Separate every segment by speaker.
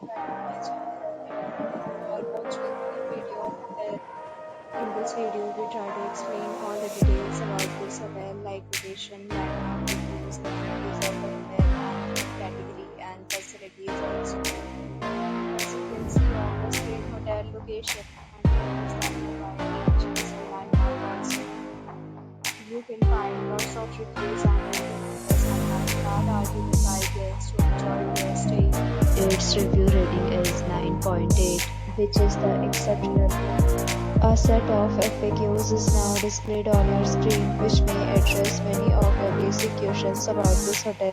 Speaker 1: back to my channel and you are watching a video of hotel. In this video, we try to explain all the details about this hotel like location, landmark reviews, amenities of the hotel, and category and facilities also. As you can see on the screen, hotel location and reviews that provide beaches and landmark also. You can find lots of reviews and reviews that are given by guests to enjoy their stay. Its review rating is 9.8, which is the exceptional. A set of FAQs is now displayed on your screen, which may address many of your basic questions about this hotel.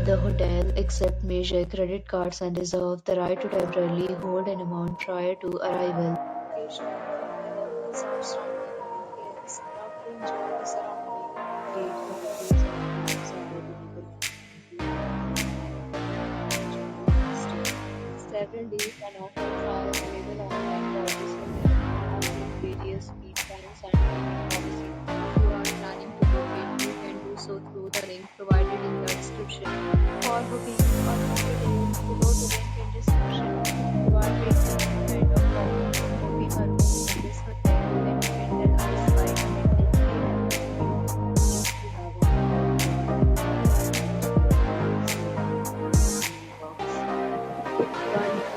Speaker 1: The hotel accepts major credit cards and reserves the right to temporarily hold an amount prior to arrival. Location of the hotel offers outstanding amenities. Love to enjoy the surrounding. Great amenities and rooms are available. Several days and offer are available online for this hotel along with various speed times and payment policy. If you are planning to book it, you can do so through the link provided in the description. For booking or more details, below the link in description. You are facing any kind of problem from booking a room in this hotel, then you can tell us by commenting here. If you have a box. If you are